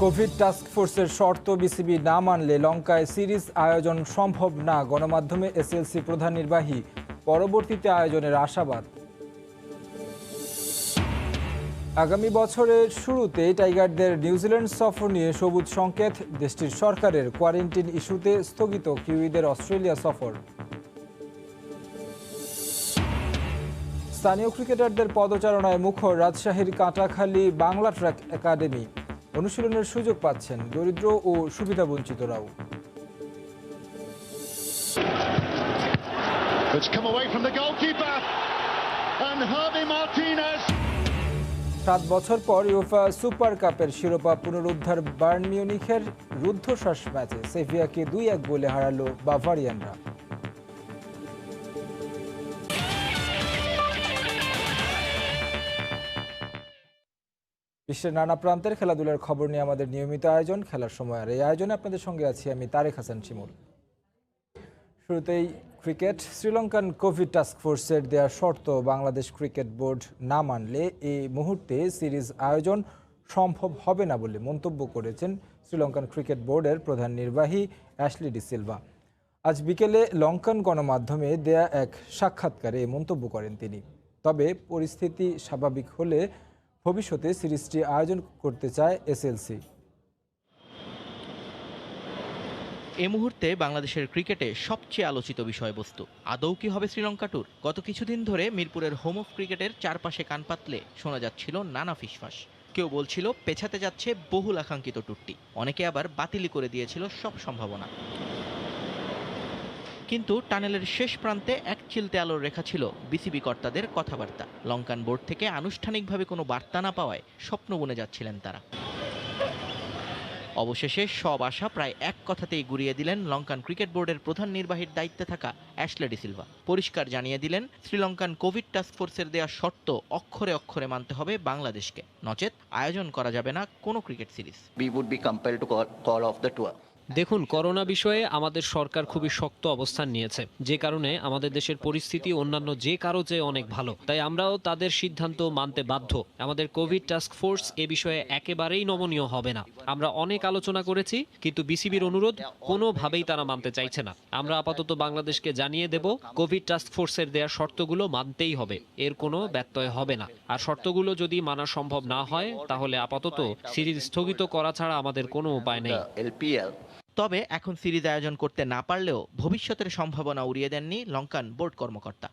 Covid task ফোর্সের শর্ত BCB না মানলে লঙ্কায় সিরিজ আয়োজন সম্ভব না, গণমাধ্যমে এসএলসি প্রধান নির্বাহী। পরবর্তীতে আয়োজনের আশাবাদ। আগামী বছরের শুরুতে টাইগারদের নিউজিল্যান্ড সফর নিয়ে সবুজ সংকেত, দেশটির সরকারের কোয়ারেন্টিন ইস্যুতে স্থগিত কিউইদের অস্ট্রেলিয়া সফর। স্থানীয় ক্রিকেটারদের পদচারণায় মুখর রাজশাহীর কাঁটাখালী বাংলা ট্র্যাক একাডেমি। অনুশীলনের সুযোগ পাচ্ছেন দরিদ্র ও সুবিধাবঞ্চিতরাও। 7 বছর পর ইউফা সুপার কাপের শিরোপা পুনরুদ্ধার বায়ার্ন মিউনিখের রুদ্ধশ্বাস ম্যাচে সেভিয়াকে 2-1 গোলে হারালো বাভারিয়ানরা। বিশ্বের নানা প্রান্তের খেলাধুলার খবর নিয়ে আমাদের নিয়মিত আয়োজন খেলার সময়। আর এই আয়োজনে আপনাদের সঙ্গে আছি আমি তারেক হাসান শিমুল। শুরুতেই ক্রিকেট। শ্রীলঙ্কান কোভিড টাস্ক ফোর্সের দেয়া শর্ত বাংলাদেশ ক্রিকেট বোর্ড না মানলে এই মুহূর্তে সিরিজ আয়োজন সম্ভব হবে না বলে মন্তব্য করেছেন শ্রীলঙ্কান ক্রিকেট বোর্ডের প্রধান নির্বাহী অ্যাশলি ডি সিলভা। আজ বিকেলে লঙ্কান গণমাধ্যমে দেয়া এক সাক্ষাৎকারে মন্তব্য করেন তিনি। তবে পরিস্থিতি স্বাভাবিক হলে ভবিষ্যতে সিরিজটি আয়োজন করতে চায় এসএলসি। এই মুহূর্তে বাংলাদেশের ক্রিকেটে সবচেয়ে আলোচিত বিষয়বস্তু আদৌ কি হবে শ্রীলঙ্কা ট্যুর। গত কিছুদিন ধরে মিরপুরের হোম অফ ক্রিকেটের চারপাশে কান পাতলে শোনা যাচ্ছিল নানা ফিসফাস। কেউ বলছিল পেছাতে যাচ্ছে বহুল আকাঙ্ক্ষিত ট্যুরটি, অনেকে আবার বাতিলই করে দিয়েছিল সব সম্ভাবনা। কিন্তু টানেলের শেষ প্রান্তে এক চিলতে আলোর রেখা ছিল বিসিবি কর্তাদের কথাবার্তা। লঙ্কান বোর্ড থেকে আনুষ্ঠানিকভাবে কোনো বার্তা না পাওয়ায় স্বপ্ন বুনে যাচ্ছিলেন তারা। অবশেষে সব আশা প্রায় এক কথাতেই গুড়িয়ে দিলেন লঙ্কান ক্রিকেট বোর্ডের প্রধান নির্বাহীর দায়িত্বে থাকা অ্যাশলে ডি সিলভা। পরিষ্কার জানিয়ে দিলেন শ্রীলঙ্কান কোভিড টাস্ক ফোর্সের দেয়া শর্ত অক্ষরে অক্ষরে মানতে হবে বাংলাদেশকে, নচেত আয়োজন করা যাবে না কোনো cricket series. We would be compelled to call off the tour. দেখুন, করোনা বিষয়ে আমাদের সরকার খুবই শক্ত অবস্থান নিয়েছে, যে কারণে আমাদের দেশের পরিস্থিতি অন্যান্য যে কারো চেয়ে অনেক ভালো। তাই আমরাও তাদের সিদ্ধান্ত মানতে বাধ্য। আমাদের কোভিড টাস্ক ফোর্স এ বিষয়ে একেবারেই নমনীয় হবে না। আমরা অনেক আলোচনা করেছি, কিন্তু বিসিবির অনুরোধ কোনোভাবেই তারা মানতে চাইছে না। আমরা আপাতত বাংলাদেশকে জানিয়ে দেব, কোভিড টাস্ক ফোর্সের দেওয়া শর্তগুলো মানতেই হবে, এর কোনো ব্যত্যয় হবে না। আর শর্তগুলো যদি মানা সম্ভব না হয়, তাহলে আপাতত সিরিজ স্থগিত করা ছাড়া আমাদের কোনো উপায় নেই। তবে এখন সিরিজ আয়োজন করতে না পারলেও ভবিষ্যতের সম্ভাবনা উড়িয়ে দেননি লঙ্কান বোর্ড কর্মকর্তা।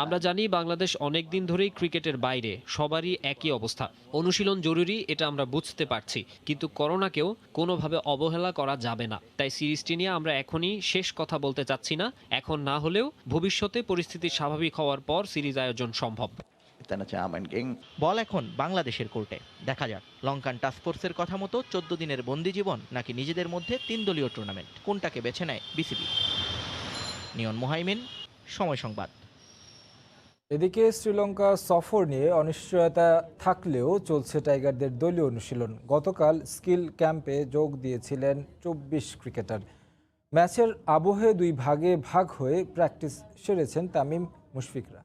আমরা জানি বাংলাদেশ অনেক দিন ধরেই ক্রিকেটের বাইরে, সবারই একই অবস্থা। অনুশীলন জরুরি, এটা আমরা বুঝতে পারছি, কিন্তু করোনাকেও কোনোভাবে অবহেলা করা যাবে না। তাই সিরিজটি নিয়ে আমরা এখনই শেষ কথা বলতে চাচ্ছি না। এখন না হলেও ভবিষ্যতে পরিস্থিতি স্বাভাবিক হওয়ার পর সিরিজ আয়োজন সম্ভব। বল এখন বাংলাদেশের কোর্টে। দেখা যাক লঙ্কান টাস্ক ফোর্সের কথা মতো 14 দিনের বন্দি জীবন নাকি নিজেদের মধ্যে 3 দলীয় টুর্নামেন্ট, কোনটাকে বেছে নেয় বিসিবি। নিয়ন মুহাইমিন, সময় সংবাদ। এদিকে শ্রীলঙ্কা সফর নিয়ে অনিশ্চয়তা থাকলেও চলছে টাইগারদের দলীয় অনুশীলন। গতকাল স্কিল ক্যাম্পে যোগ দিয়েছিলেন 24 ক্রিকেটার। ম্যাচের আবহে 2 ভাগে ভাগ হয়ে প্র্যাকটিস সেরেছেন তামিম মুশফিকরা।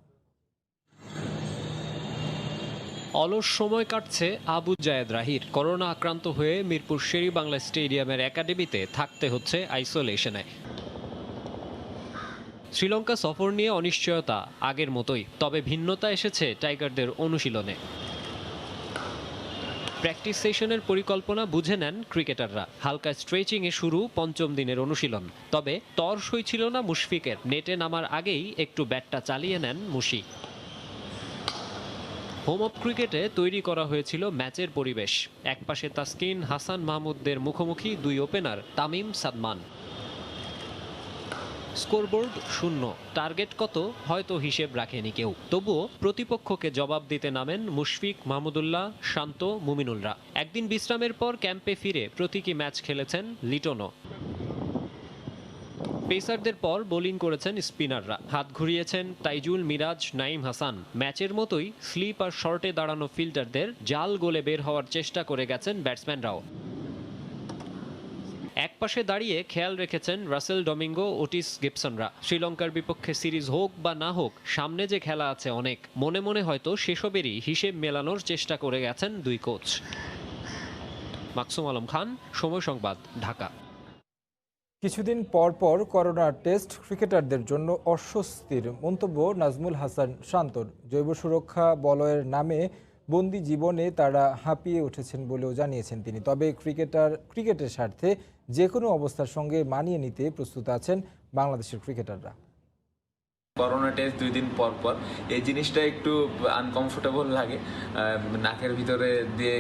অলস সময় কাটছে আবু জায়েদ রাহির। করোনা আক্রান্ত হয়ে মিরপুর শেরি বাংলা স্টেডিয়ামের একাডেমিতে থাকতে হচ্ছে আইসোলেশনে। শ্রীলঙ্কা সফর নিয়ে অনিশ্চয়তা আগের মতোই, তবে ভিন্নতা এসেছে টাইগারদের অনুশীলনে। প্র্যাকটিস সেশনের পরিকল্পনা বুঝে নেন ক্রিকেটাররা। হালকা স্ট্রেচিংয়ে শুরু 5ম দিনের অনুশীলন। তবে তর সই ছিল না মুশফিকের। নেটে নামার আগেই একটু ব্যাটটা চালিয়ে নেন মুশি। হোম অফ ক্রিকেটে তৈরি করা হয়েছিল ম্যাচের পরিবেশ। একপাশে তাসকিন, হাসান মাহমুদদের মুখোমুখি 2 opener Tamim, Sadman. Scoreboard 0, target কত হয়তো হিসেব রাখেনি কেউ। তবুও প্রতিপক্ষকে জবাব দিতে নামেন মুশফিক, মাহমুদুল্লাহ, শান্ত, মুমিনুলরা। একদিন বিশ্রামের পর ক্যাম্পে ফিরে প্রতীকী ম্যাচ খেলেছেন লিটনও। পেসারদের পর বোলিং করেছেন স্পিনাররা। হাত ঘুরিয়েছেন তাইজুল, মিরাজ, নাইম হাসান। ম্যাচের মতোই স্লিপ আর শর্টে দাঁড়ানো ফিল্ডারদের জাল গোলে বের হওয়ার চেষ্টা করে গেছেন ব্যাটসম্যানরাও। একপাশে দাঁড়িয়ে খেয়াল রেখেছেন রাসেল ডমিঙ্গো, ওটিস গিবসনরা। শ্রীলঙ্কার বিপক্ষে সিরিজ হোক বা না হোক, সামনে যে খেলা আছে অনেক। মনে মনে হয়তো সেসবেরই হিসেব মেলানোর চেষ্টা করে গেছেন 2 কোচ। মাকসুম আলম খান, সময় সংবাদ, ঢাকা। কিছুদিন পর পর করোনা টেস্ট ক্রিকেটারদের জন্য অস্বস্তির মন্তব্য নাজমুল হাসান শান্তর। জৈব সুরক্ষা বলয়ের নামে বন্দি জীবনে তারা হাঁপিয়ে উঠেছেন বলেও জানিয়েছেন তিনি। তবে ক্রিকেটের স্বার্থে যে কোনো অবস্থার সঙ্গে মানিয়ে নিতে প্রস্তুত আছেন বাংলাদেশের ক্রিকেটাররা। করোনা টেস্ট 2 দিন পর পর এই জিনিসটা একটু আনকমফোর্টেবল লাগে। নাকের ভিতরে দিয়ে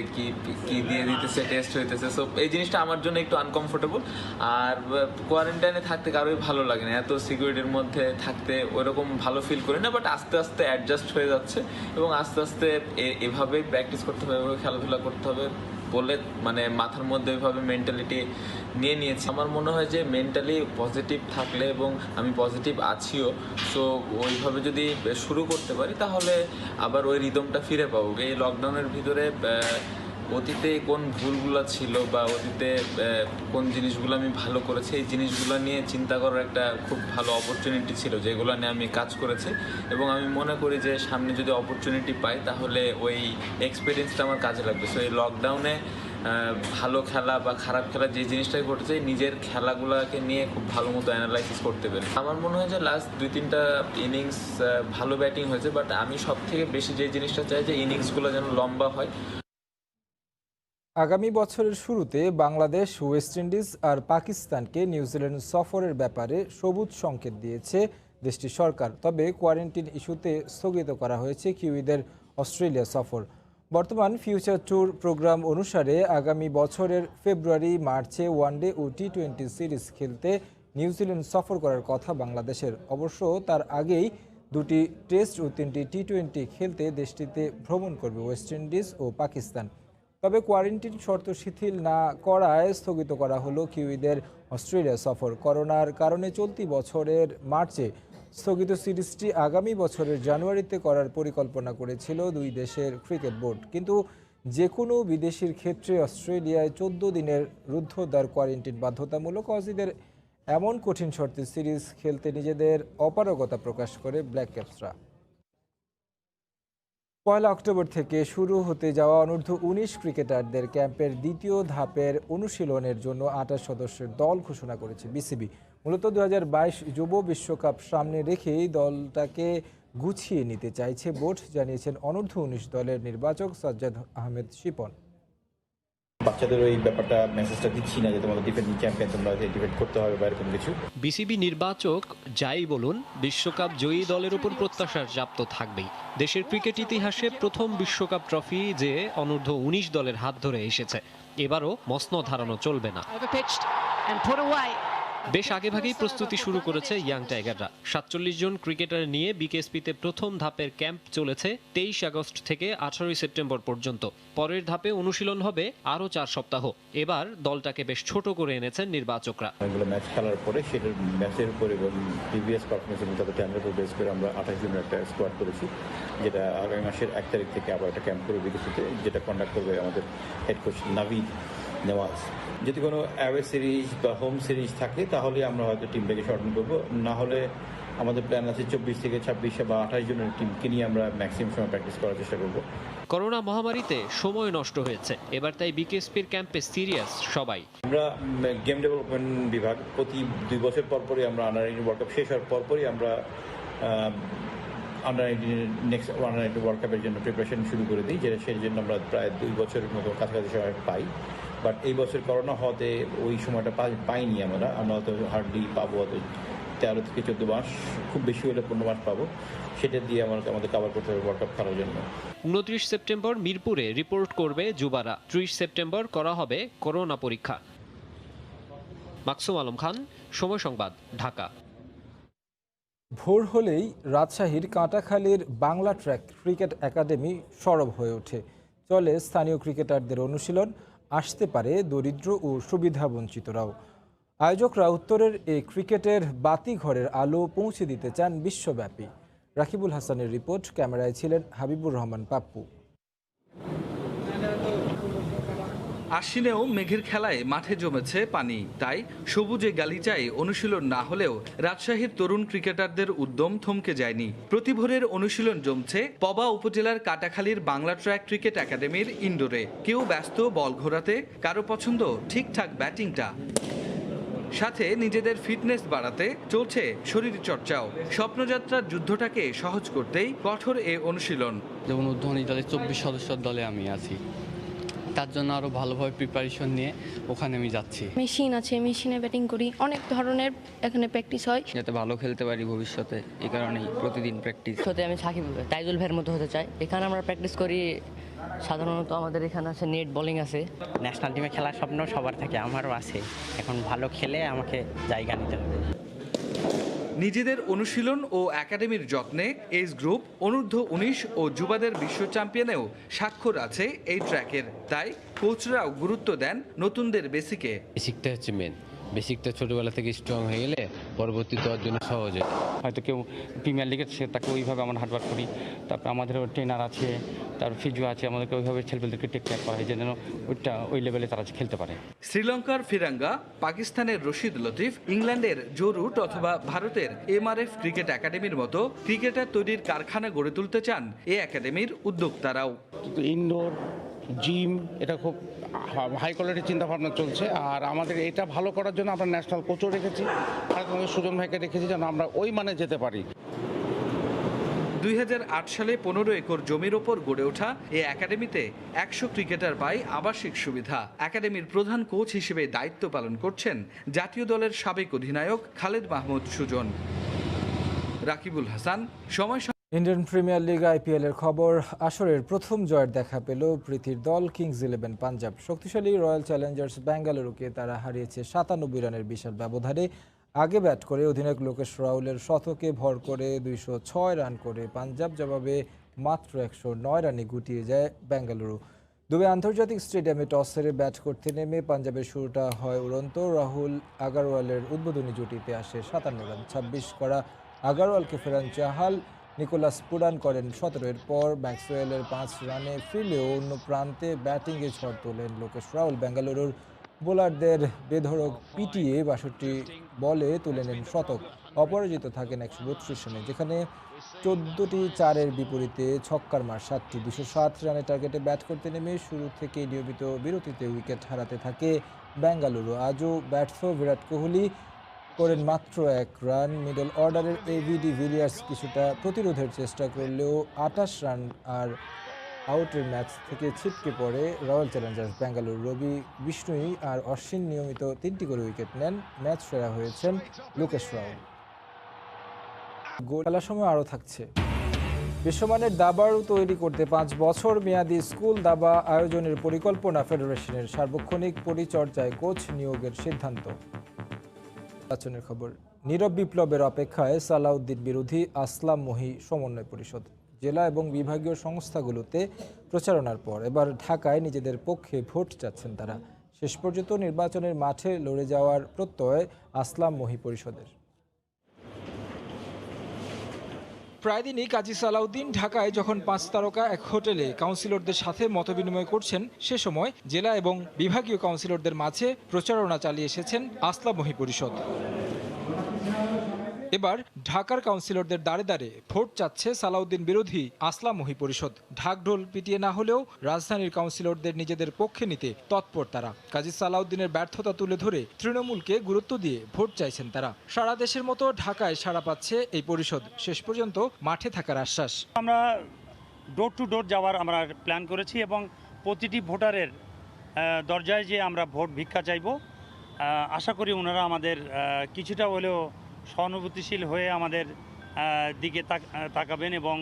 কি দিয়ে দিতেছে, টেস্ট হইতেছে, সো এই জিনিসটা আমার জন্য একটু আনকমফোর্টেবল। আর কোয়ারেন্টাইনে থাকতে কারোই ভালো লাগে না, এত সিকিউরিটির মধ্যে থাকতে ওইরকম ভালো ফিল করি না। বাট আস্তে আস্তে অ্যাডজাস্ট হয়ে যাচ্ছে এবং আস্তে আস্তে এভাবেই প্র্যাকটিস করতে হবে, এভাবে খেলাধুলা করতে হবে বলে মানে মাথার মধ্যে ওইভাবে মেন্টালিটি নিয়ে নিয়েছি। আমার মনে হয় যে মেন্টালি পজিটিভ থাকলে এবং আমি পজিটিভ আছিও, সো ওইভাবে যদি শুরু করতে পারি তাহলে আবার ওই রিদমটা ফিরে পাবো। এই লকডাউনের ভিতরে অতীতে কোন ভুলগুলো ছিল বা অতীতে কোন জিনিসগুলো আমি ভালো করেছি, এই জিনিসগুলো নিয়ে চিন্তা করার একটা খুব ভালো অপরচুনিটি ছিল, যেগুলো নিয়ে আমি কাজ করেছি। এবং আমি মনে করি যে সামনে যদি অপরচুনিটি পাই তাহলে ওই এক্সপিরিয়েন্সটা আমার কাজে লাগবে। সো এই লকডাউনে ভালো খেলা বা খারাপ খেলা যে জিনিসটাই ঘটেছে, নিজের খেলাগুলোকে নিয়ে খুব ভালো মতো অ্যানালাইসিস করতে পারি। আমার মনে হয় যে লাস্ট 2-3টা ইনিংস ভালো ব্যাটিং হয়েছে, বাট আমি সব থেকে বেশি যে জিনিসটা চাই যে ইনিংসগুলো যেন লম্বা হয়। আগামী বছরের শুরুতে বাংলাদেশ, ওয়েস্ট ইন্ডিজ আর পাকিস্তানকে নিউজিল্যান্ড সফরের ব্যাপারে সবুজ সংকেত দিয়েছে দেশটির সরকার। তবে কোয়ারেন্টিন ইস্যুতে স্থগিত করা হয়েছে কিউইদের অস্ট্রেলিয়া সফর। বর্তমান ফিউচার ট্যুর প্রোগ্রাম অনুসারে আগামী বছরের ফেব্রুয়ারি-মার্চে ওয়ানডে ও টি-20 সিরিজ খেলতে নিউজিল্যান্ড সফর করার কথা বাংলাদেশের। অবশ্য তার আগেই 2টি টেস্ট ও 3টি টি-20 খেলতে দেশটিতে ভ্রমণ করবে ওয়েস্ট ইন্ডিজ ও পাকিস্তান। তবে কোয়ারেন্টিন শর্ত শিথিল না করায় স্থগিত করা হলো কিউইদের অস্ট্রেলিয়া সফর। করোনার কারণে চলতি বছরের মার্চে স্থগিত সিরিজটি আগামী বছরের জানুয়ারিতে করার পরিকল্পনা করেছিল দুই দেশের ক্রিকেট বোর্ড। কিন্তু যে কোনো বিদেশির ক্ষেত্রে অস্ট্রেলিয়ায় 14 দিনের রুদ্ধদ্বার কোয়ারেন্টিন বাধ্যতামূলক। অজিদের এমন কঠিন শর্তে সিরিজ খেলতে নিজেদের অপারগতা প্রকাশ করে ব্ল্যাক ক্যাপসরা। 1 অক্টোবর থেকে শুরু হতে যাওয়া অনূর্ধ্ব 19 ক্রিকেটারদের ক্যাম্পের দ্বিতীয় ধাপের অনুশীলনের জন্য 28 সদস্যের দল ঘোষণা করেছে বিসিবি। মূলত 2022 যুব বিশ্বকাপ সামনে রেখেই দলটাকে গুছিয়ে নিতে চাইছে বোর্ড, জানিয়েছেন অনূর্ধ্ব 19 দলের নির্বাচক সাজ্জাদ আহমেদ শিপন। বাচ্চাদের ওই ব্যাপারটা মেসেজটা দিচ্ছি না যে তোমাদের ডিফেন্ডিং চ্যাম্পিয়ন, তোমরা ডিফেন্ড করতে হবে বা এরকম কিছু। বিসিবি নির্বাচক যাই বলুন, বিশ্বকাপ জয়ী দলের উপর প্রত্যাশার চাপ তো থাকবেই। দেশের ক্রিকেট ইতিহাসে প্রথম বিশ্বকাপ ট্রফি যে অনূর্ধ্ব 19 দলের হাত ধরে এসেছে, এবারও মসনদ হারানো চলবে না। বেশ আগেভাগেই প্রস্তুতি শুরু করেছে ইয়াং টাইগাররা। 47 জন ক্রিকেটার নিয়ে বিকেএসপিতে প্রথম ধাপের ক্যাম্প চলেছে 23 আগস্ট থেকে 18 সেপ্টেম্বর পর্যন্ত। পরের ধাপে অনুশীলন হবে আরও 4 সপ্তাহ। এবার দলটাকে বেশ ছোট করে এনেছেন নির্বাচকরা। এগুলো ম্যাচ খেলার পরে সেটার ম্যাচের উপর এবং প্রিভিয়াস পারফরমেন্স এবং তাদের টাইমের উপর বেস করে আমরা 28 জনের একটা স্কোয়াড করেছি, যেটা আগামী মাসের 1 তারিখ থেকে আবার একটা ক্যাম্প করে বিকেএসপিতে, যেটা কন্ডাক্ট করবে আমাদের হেড কোচ নাভিদ নেওয়াজ। যদি কোনো অ্যাওয়ে সিরিজ বা হোম সিরিজ থাকে তাহলে আমরা হয়তো টিমটাকে শর্টন করবো, না হলে আমাদের প্ল্যান আছে 24 থেকে 26 বা 28 জনের টিমকে নিয়ে আমরা ম্যাক্সিমাম সময় প্র্যাকটিস করার চেষ্টা করবো। করোনা মহামারীতে সময় নষ্ট হয়েছে, এবার তাই বিকেএসপির ক্যাম্পে সিরিয়াস সবাই। আমরা গেম ডেভেলপমেন্ট বিভাগ প্রতি 2 বছর পরপরই আমরা আন্ডার 19 ওয়ার্ল্ড কাপ শেষ হওয়ার পরপরই আমরা আন্ডার 19 নেক্সট আন্ডার 19 ওয়ার্ল্ড কাপের জন্য প্রিপারেশন শুরু করে দিই, যেটা সেই জন্য আমরা প্রায় 2 বছরের মতো কাছাকাছি সময় পাই। বাট এই বছর করোনা হওয়াতে ওই সময়টা পাইনি আমরা হয়তো হার্ডলি পাবো হয়তো 13 থেকে 14 মাস, খুব বেশি হলে 15 মাস পাবো। সেটা দিয়ে আমাদের কভার করতে হবে ওয়ার্ল্ড কাপ খেলার জন্য। 29 সেপ্টেম্বর মিরপুরে রিপোর্ট করবে যুবারা। 30 সেপ্টেম্বর করা হবে করোনা পরীক্ষা। মাকসুম আলম খান, সময় সংবাদ, ঢাকা। ভোর হলেই রাজশাহীর কাঁটাখালীর বাংলা ট্র্যাক ক্রিকেট একাডেমি সরব হয়ে ওঠে। চলে স্থানীয় ক্রিকেটারদের অনুশীলন, আসতে পারে দরিদ্র ও সুবিধাবঞ্চিতরাও। আয়োজকরা উত্তরের এই ক্রিকেটের বাতিঘরের আলো পৌঁছে দিতে চান বিশ্বব্যাপী। রাকিবুল হাসানের রিপোর্ট, ক্যামেরায় ছিলেন হাবিবুর রহমান পাপ্পু। আশ্বিনেও মেঘের খেলায় মাঠে জমেছে পানি, তাই সবুজে গালিচায় অনুশীলন না হলেও রাজশাহীর তরুণ ক্রিকেটারদের উদ্যম থমকে যায়নি। প্রতি ভোরের অনুশীলন জমছে পবা উপজেলার কাটাখালীর বাংলা ট্র্যাক ক্রিকেট একাডেমির ইনডোরে। কেউ ব্যস্ত বল ঘোরাতে, কারো পছন্দ ঠিকঠাক ব্যাটিংটা, সাথে নিজেদের ফিটনেস বাড়াতে চলছে শরীরচর্চাও। স্বপ্নযাত্রার যুদ্ধটাকে সহজ করতেই কঠোর এ অনুশীলন। যেমন উদ্বোধনী দলে 24 সদস্যের দলে আমি আছি, তার জন্য আরও ভালোভাবে প্রিপারেশন নিয়ে ওখানে আমি যাচ্ছি। মেশিন আছে, মেশিনে ব্যাটিং করি, অনেক ধরনের এখানে প্র্যাকটিস হয় যাতে ভালো খেলতে পারি ভবিষ্যতে, এই কারণেই প্রতিদিন প্র্যাকটিস। সাথে আমি সাকিব তাইজুল ভাইয়ের মতো হতে চাই। এখানে আমরা প্র্যাকটিস করি, সাধারণত আমাদের এখানে আছে নেট বোলিং আছে। ন্যাশনাল টিমে খেলার স্বপ্ন সবার থাকে, আমারও আছে। এখন ভালো খেলে আমাকে জায়গা নিতে হবে। নিজেদের অনুশীলন ও একাডেমির যত্নে এজ গ্রুপ, অনূর্ধ্ব 19 ও যুবাদের বিশ্ব চ্যাম্পিয়নেও স্বাক্ষর আছে এই ট্র্যাকের। তাই কোচরাও গুরুত্ব দেন নতুনদের বেসিকে। বেসিকটা হচ্ছে মেন, বেসিকটা ছোটবেলা থেকে স্ট্রং হয়ে গেলে পরবর্তীতে ওর জন্য সহজ হয়। হয়তো কেউ প্রিমিয়ার লিগের সে তাকে ওইভাবে আমরা হার্ডওয়ার্ক করি, তারপর আমাদের ট্রেনার আছে, তার ফিজিও আছে, আমাদেরকে ওইভাবে ছেলেপেলেদেরকে টেক কেয়ার করা হয় যেন ওই লেভেলে তারা খেলতে পারে। শ্রীলঙ্কার ফিরাঙ্গা, পাকিস্তানের রশিদ লতিফ, ইংল্যান্ডের জো রুট অথবা ভারতের MRF ক্রিকেট একাডেমির মতো ক্রিকেটার তৈরির কারখানা গড়ে তুলতে চান এ একাডেমির উদ্যোক্তারাও। কিন্তু ইনডোর জিম এটা খুব হাই কোয়ালিটির চিন্তাভাবনা চলছে, আর আমাদের এটা ভালো করার জন্য আমরা ন্যাশনাল কোচও রেখেছি, আর সুজন ভাইকে রেখেছি যেন আমরা ওই মানে যেতে পারি। 2008 সালে 15 একর জমির ওপর গড়ে ওঠা এ একাডেমিতে 100 ক্রিকেটার পায় আবাসিক সুবিধা। একাডেমির প্রধান কোচ হিসেবে দায়িত্ব পালন করছেন জাতীয় দলের সাবেক অধিনায়ক খালেদ মাহমুদ সুজন। রাকিবুল হাসান, সময়। ইন্ডিয়ান প্রিমিয়ার লিগ IPL এর খবর। আসরের প্রথম জয়ের দেখা পেল প্রীতির দল কিংস 11 পাঞ্জাব। শক্তিশালী রয়্যাল চ্যালেঞ্জার্স বেঙ্গালুরুকে তারা হারিয়েছে 97 রানের বিশাল ব্যবধানে। আগে ব্যাট করে অধিনায়ক লোকেশ রাহুলের শতকে ভর করে 206 রান করে পাঞ্জাব জবাবে মাত্র 109 রানে গুটিয়ে যায় বেঙ্গালুরু। দুবাই আন্তর্জাতিক স্টেডিয়ামে টস হেরে ব্যাট করতে নেমে পাঞ্জাবের শুরুটা হয় উড়ন্ত। রাহুল আগারওয়ালের উদ্বোধনী জুটিতে আসে 57 রান। 26 করা আগারওয়ালকে ফেরান চাহাল, নিকোলাস পুরান করেন 17। এরপর ম্যাক্সওয়েলের 5 রানে ফিরলেও অন্য প্রান্তে ব্যাটিংয়ে ঝড় তোলেন লোকেশ রাহুল। বেঙ্গালুরুর বোলারদের বেধড়ক পিটিয়ে 62 বলে তুলে নেন শতক। অপরাজিত থাকেন 132 রানে, যেখানে 14টি চারের বিপরীতে ছক্কার মার 7টি। 207 রানের টার্গেটে ব্যাট করতে নেমে শুরু থেকে নিয়মিত বিরতিতে উইকেট হারাতে থাকে বেঙ্গালুরু। আজও ব্যর্থ বিরাট কোহলি, করেন মাত্র 1 রান। মিডল অর্ডারের AV ডি ভিলিয়ার্স কিছুটা প্রতিরোধের চেষ্টা করলেও 28 রান আর আউটের ম্যাচ থেকে ছিটকে পড়ে রয়্যাল চ্যালেঞ্জার্স বেঙ্গালুরু। রবি বিষ্ণুই আর অশ্বিন নিয়মিত 3টি করে উইকেট নেন। ম্যাচ সেরা হয়েছেন লোকেশ রাহুল। গোল খেলার সময় আরও থাকছে। বিশ্বমানের দাবাড়ু তৈরি করতে 5 বছর মেয়াদী স্কুল দাবা আয়োজনের পরিকল্পনা ফেডারেশনের। সার্বক্ষণিক পরিচর্যায় কোচ নিয়োগের সিদ্ধান্ত। নির্বাচনের খবর। নীরব বিপ্লবের অপেক্ষায় সালাউদ্দিন বিরোধী আসলাম মহি সমন্বয় পরিষদ। জেলা এবং বিভাগীয় সংস্থাগুলোতে প্রচারণার পর এবার ঢাকায় নিজেদের পক্ষে ভোট চাচ্ছেন তারা। শেষ পর্যন্ত নির্বাচনের মাঠে লড়ে যাওয়ার প্রত্যয় আসলাম মহি পরিষদের। প্রায় দিনই কাজী সালাউদ্দিন ঢাকায় যখন 5 তারকা এক হোটেলে কাউন্সিলরদের সাথে মতবিনিময় করছেন, সে সময় জেলা এবং বিভাগীয় কাউন্সিলরদের মাঝে প্রচারণা চালিয়ে এসেছেন আসলাম মহি পরিষদ। এবার ঢাকার কাউন্সিলরদের দ্বারে দ্বারে ভোট চাচ্ছে সালাউদ্দিন বিরোধী আসলাম মহি পরিষদ। ঢাকঢোল পিটিয়ে না হলেও রাজধানীর কাউন্সিলরদের নিজেদের পক্ষে নিতে তৎপর তারা। কাজী সালাউদ্দিনের ব্যর্থতা তুলে ধরে তৃণমূলকে গুরুত্ব দিয়ে ভোট চাইছেন তারা। সারা দেশের মতো ঢাকায় সাড়া পাচ্ছে এই পরিষদ। শেষ পর্যন্ত মাঠে থাকার আশ্বাস। আমরা ডোর টু ডোর যাওয়ার আমরা প্ল্যান করেছি এবং প্রতিটি ভোটারের দরজায় যে আমরা ভোট ভিক্ষা চাইব। আশা করি ওনারা আমাদের কিছুটা হলেও সহানুভূতিশীল হয়ে আমাদের দিকে তাকাবেন এবং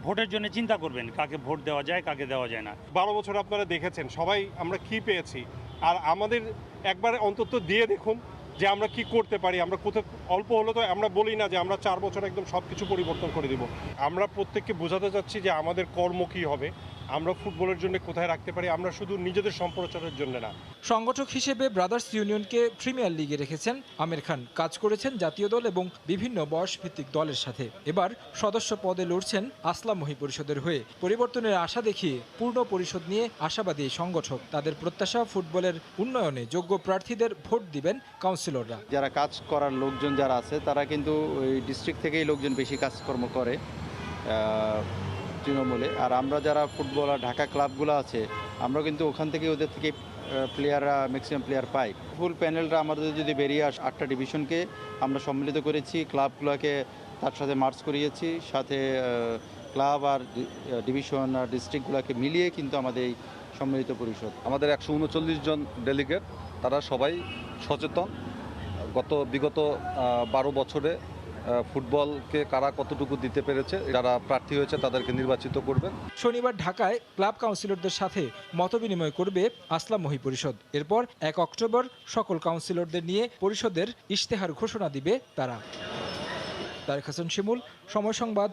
ভোটের জন্য চিন্তা করবেন কাকে ভোট দেওয়া যায় কাকে দেওয়া যায় না। 12 বছর আপনারা দেখেছেন সবাই আমরা কি পেয়েছি, আর আমাদের একবার অন্তত দিয়ে দেখুন যে আমরা কি করতে পারি। আমরা কোথাও অল্প হলো তো আমরা বলি না যে আমরা 4 বছর একদম সব কিছু পরিবর্তন করে দিব। আমরা প্রত্যেককে বোঝাতে চাচ্ছি যে আমাদের কর্ম কী হবে, আমরা ফুটবলের জন্য কোথায় রাখতে পারি, আমরা শুধু নিজেদের সম্প্রচারের জন্য না। সংগঠক হিসেবে ব্রাদার্স ইউনিয়নকে প্রিমিয়ার লিগে রেখেছেন আমির খান। কাজ করেছেন জাতীয় দল এবং বিভিন্ন বয়সভিত্তিক দলের সাথে। এবার সদস্য পদে লড়ছেন আসলাম মহি পরিষদের হয়ে। পরিবর্তনের আশা দেখিয়ে পূর্ণ পরিষদ নিয়ে আশাবাদী এই সংগঠক। তাদের প্রত্যাশা, ফুটবলের উন্নয়নে যোগ্য প্রার্থীদের ভোট দিবেন কাউন্সিলররা। যারা কাজ করার লোকজন যারা আছে তারা কিন্তু ওই ডিস্ট্রিক্ট থেকেই লোকজন বেশি কাজকর্ম করে তৃণমূলে। আর আমরা যারা ফুটবলার ঢাকা ক্লাবগুলো আছে আমরা কিন্তু ওখান থেকে ওদের থেকে প্লেয়াররা ম্যাক্সিমাম প্লেয়ার পাই। ফুল প্যানেলটা আমাদের যদি বেরিয়ে আসে 8টা ডিভিশনকে আমরা সম্মিলিত করেছি, ক্লাবগুলোকে তার সাথে মার্চ করিয়েছি, সাথে ক্লাব আর ডিভিশন আর ডিস্ট্রিক্টগুলোকে মিলিয়ে কিন্তু আমাদের এই সম্মিলিত পরিষদ। আমাদের 139 জন ডেলিগেট, তারা সবাই সচেতন। বিগত 12 বছরে ফুটবলকে কারা কতটুকু দিতে পেরেছে, যারা প্রার্থী হয়েছে তাদেরকে নির্বাচিত করবেন। শনিবার ঢাকায় ক্লাব কাউন্সিলরদের সাথে মতবিনিময় করবে আসলাম মহি পরিষদ। এরপর 1 অক্টোবর সকল কাউন্সিলরদের নিয়ে পরিষদের ইশতেহার ঘোষণা দিবে তারা। তারেক হাসান শিমুল, সময় সংবাদ,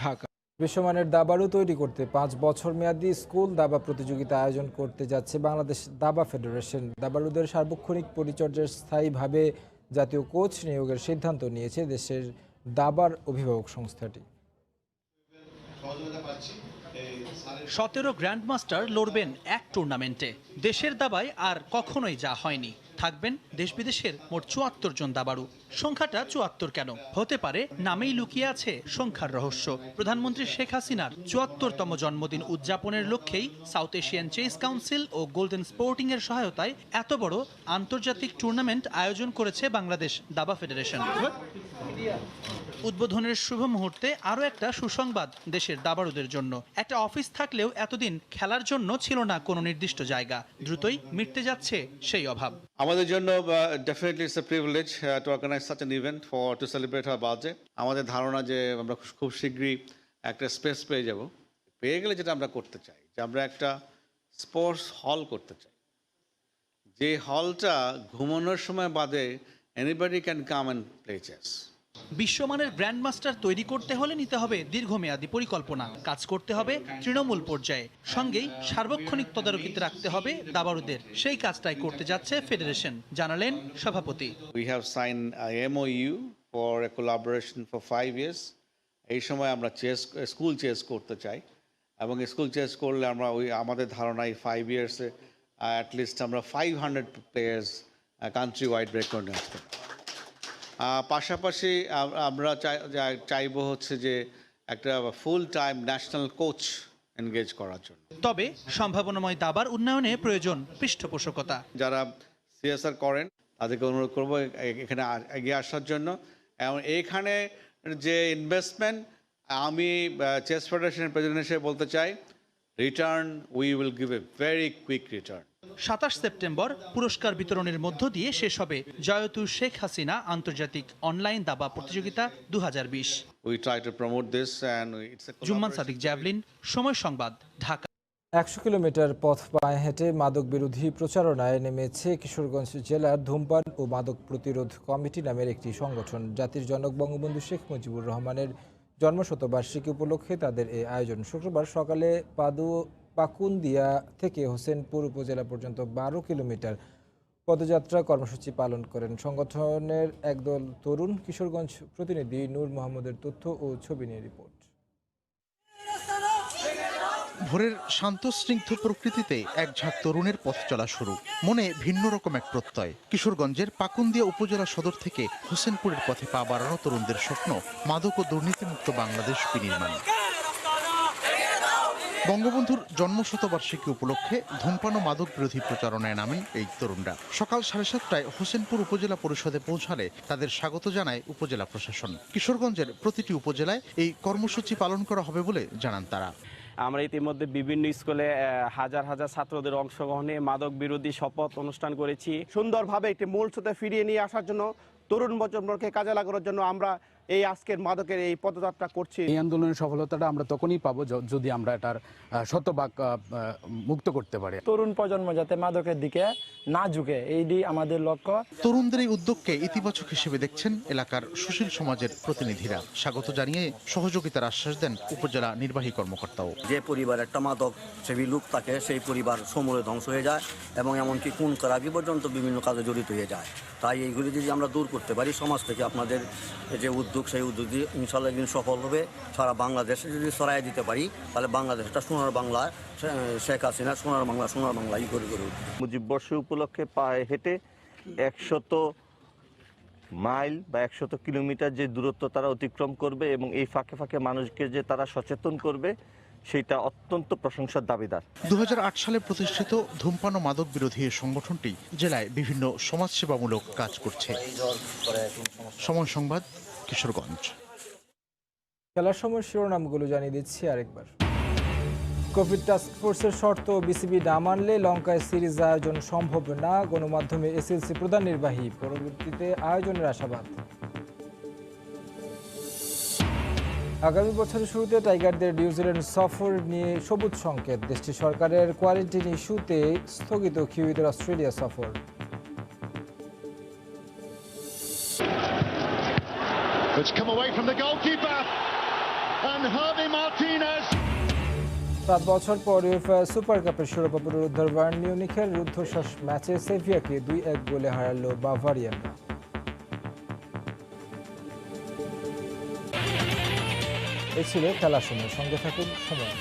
ঢাকা। বিশ্বমানের দাবাড়ু তৈরি করতে 5 বছর মেয়াদী স্কুল দাবা প্রতিযোগিতা আয়োজন করতে যাচ্ছে বাংলাদেশ দাবা ফেডারেশন। দাবাড়ুদের সার্বক্ষণিক পরিচর্যার স্থায়ীভাবে জাতীয় কোচ নিয়োগের সিদ্ধান্ত নিয়েছে দেশের দাবার অভিভাবক সংস্থাটি। 17 গ্র্যান্ডমাস্টার লড়বেন এক টুর্নামেন্টে। দেশের দাবায় আর কখনোই যা হয়নি। থাকবেন দেশ বিদেশের মোট 74 জন দাবাড়ু। সংখ্যাটা 74 কেন? হতে পারে নামেই লুকিয়ে আছে সংখ্যার রহস্য। প্রধানমন্ত্রী শেখ হাসিনার 74তম জন্মদিন উদযাপনের লক্ষ্যেই সাউথ এশিয়ান চেস কাউন্সিল ও গোল্ডেন স্পোর্টিং এর সহায়তায় এত বড় আন্তর্জাতিক টুর্নামেন্ট আয়োজন করেছে বাংলাদেশ দাবা ফেডারেশন। উদ্বোধনের শুভ মুহূর্তে আরও একটা সুসংবাদ দেশের দাবাড়ুদের জন্য। একটা অফিস থাকলেও এতদিন খেলার জন্য ছিল না কোনো নির্দিষ্ট জায়গা। দ্রুতই মিটতে যাচ্ছে সেই অভাব। আমাদের জন্য definitely it's a privilege to organise such an event for to celebrate our birthday. আমাদের ধারণা যে আমরা খুব শীঘ্রই একটা স্পেস পেয়ে যাব। পেয়ে গেলে যেটা আমরা করতে চাই, যে আমরা একটা স্পোর্টস হল করতে চাই, যে হলটা ঘুমানোর সময় বাদে anybody can come and play chess. বিশ্বমানের গ্র্যান্ডমাস্টার তৈরি করতে হলে নিতে হবে দীর্ঘমেয়াদী পরিকল্পনা। কাজ করতে হবে তৃণমূল পর্যায়ে, সঙ্গেই সার্বক্ষণিক তদারকিতে রাখতে হবে দাবাড়ুদের। সেই কাজটাই করতে যাচ্ছে ফেডারেশন, জানালেন সভাপতি। We have signed a MOU for a collaboration for 5 years. এই সময় আমরা স্কুল চেস করতে চাই, এবং স্কুল চেস করলে আমরা আমাদের ধারণা এই 5 ইয়ার্সে অ্যাটলিস্ট আমরা 500 প্লেয়ার্স কান্ট্রি ওয়াইড রেকর্ড আসতে। পাশাপাশি আমরা চাইবো হচ্ছে যে একটা full time national coach engage করার জন্য। তবে সম্ভাবনাময় দাবার উন্নয়নে প্রয়োজন পৃষ্ঠপোষকতা। যারা সিএসআর করেন তাদেরকে অনুরোধ করবো এখানে এগিয়ে আসার জন্য। এবং এইখানে যে ইনভেস্টমেন্ট, আমি চেস ফেডারেশনের প্রেসিডেন্ট হিসেবে বলতে চাই, return we will give a very quick return. 27 September পুরস্কার বিতরণের মধ্য দিয়ে শেষ হবে জয়তু শেখ হাসিনা আন্তর্জাতিক অনলাইন দাবা প্রতিযোগিতা 2020। জুম্মান সাদিক, জ্যাভলিন, সময় সংবাদ, ঢাকা। 100 কিলোমিটার পথ পায়ে হেঁটে মাদক বিরোধী প্রচারণায় নেমেছে কিশোরগঞ্জ জেলার ধূমপান ও মাদক প্রতিরোধ কমিটি নামের একটি সংগঠন। জাতির জনক বঙ্গবন্ধু শেখ মুজিবুর রহমানের জন্মশতবার্ষিকী উপলক্ষে তাদের এই আয়োজন। শুক্রবার সকালে পাকুন্দিয়া থেকে হোসেনপুর উপজেলা পর্যন্ত 12 কিলোমিটার পদযাত্রা কর্মসূচি পালন করেন সংগঠনের একদল তরুণ। কিশোরগঞ্জ প্রতিনিধি নূর মোহাম্মদের তথ্য ও ছবি নিয়ে রিপোর্ট। ভোরের শান্ত স্নিগ্ধ প্রকৃতিতে এক ঝাঁক তরুণের পথ চলা শুরু, মনে ভিন্ন রকম এক প্রত্যয়। কিশোরগঞ্জের পাকুন্দিয়া উপজেলা সদর থেকে হোসেনপুরের পথে পা বাড়ানো তরুণদের স্বপ্ন মাদক ও দুর্নীতিমুক্ত বাংলাদেশ বিনির্মাণ। বঙ্গবন্ধুর জন্মশতবার্ষিকী উপলক্ষে ধূমপান ও মাদক বিরোধী প্রচারণায় নামেন এই তরুণরা। সকাল 7:30টায় হোসেনপুর উপজেলা পরিষদে পৌঁছালে তাদের স্বাগত জানায় উপজেলা প্রশাসন। কিশোরগঞ্জের প্রতিটি উপজেলায় এই কর্মসূচি পালন করা হবে বলে জানান তারা। আমরা ইতিমধ্যে বিভিন্ন স্কুলে হাজার হাজার ছাত্রদের অংশগ্রহণে মাদক বিরোধী শপথ অনুষ্ঠান করেছি। সুন্দরভাবে একটি মূল স্রোতে ফিরিয়ে নিয়ে আসার জন্য, তরুণ প্রজন্মকে কাজে লাগানোর জন্য আমরা এই আজকের মাদকের এই পদযাত্রা করছি। এই আন্দোলনের সফলতাটা আমরা তখনই পাবো যদি আমরা এটার শতভাগ মুক্ত করতে পারি। তরুণ প্রজন্ম যাতে মাদকের দিকে না ঝুঁকে, এইটি আমাদের লক্ষ্য। তরুণদের এই উদ্যোগকে ইতিবাচক হিসেবে দেখছেন এলাকার সুশীল সমাজের প্রতিনিধিরা। স্বাগত জানিয়ে সহযোগিতার আশ্বাস দেন উপজেলা নির্বাহী কর্মকর্তাও। যে পরিবার একটা মাদক সেবী লোক থাকে, সেই পরিবার সমূলে ধ্বংস হয়ে যায় এবং এমনকি খুন করাবি পর্যন্ত বিভিন্ন কাজে জড়িত হয়ে যায়। তাই এইগুলি যদি আমরা দূর করতে পারি সমাজ থেকে, আপনাদের যে উদ্যোগ, সেই উদ্যোগ দিয়ে ইনশাল্লাহ একদিন সফল হবে। সারা বাংলাদেশে যদি ছড়াই দিতে পারি, তাহলে বাংলাদেশটা সোনার বাংলা, শেখ হাসিনা সোনার বাংলা ই করে করে। মুজিববর্ষ উপলক্ষে পায়ে হেঁটে 100 মাইল বা 100 কিলোমিটার যে দূরত্ব তারা অতিক্রম করবে এবং এই ফাঁকে ফাঁকে মানুষকে যে তারা সচেতন করবে, সেটা অত্যন্ত প্রশংসার দাবিদার। 2008 সালে প্রতিষ্ঠিত ধূমপান ও মাদক বিরোধী এই সংগঠনটি জেলায় বিভিন্ন সমাজসেবামূলক কাজ করছে। সময় সংবাদ, কিশোরগঞ্জ। খেলার সময় শিরোনামগুলো জানিয়ে দিচ্ছি আরেকবার। কোভিড টাস্ক ফোর্সের শর্ত বিসিবি না মানলে লঙ্কায় সিরিজ আয়োজন সম্ভব না, গণমাধ্যমে এসএলসি প্রধান নির্বাহী। পরবর্তীতে আয়োজনের আশাবাদ। আগামী বছরের শুরুতে টাইগারদের নিউজিল্যান্ড সফর নিয়ে সবুজ সংকেত। দেশটির সরকারের কোয়ারেন্টাইন ইস্যুতে স্থগিত কিউইদের অস্ট্রেলিয়া সফর। It's come away from the goalkeeper and Javi Martinez. 7 বছর পর উয়েফা সুপার কাপের শিরোপা পুনরুদ্ধার বায়ার্ন মিউনিখের রুদ্ধশ্বাস ম্যাচে সেভিয়াকে 2-1 গোলে হারালো বাভারিয়ানরা। এই ছিল খেলার সময়। সঙ্গে থাকুন সময়।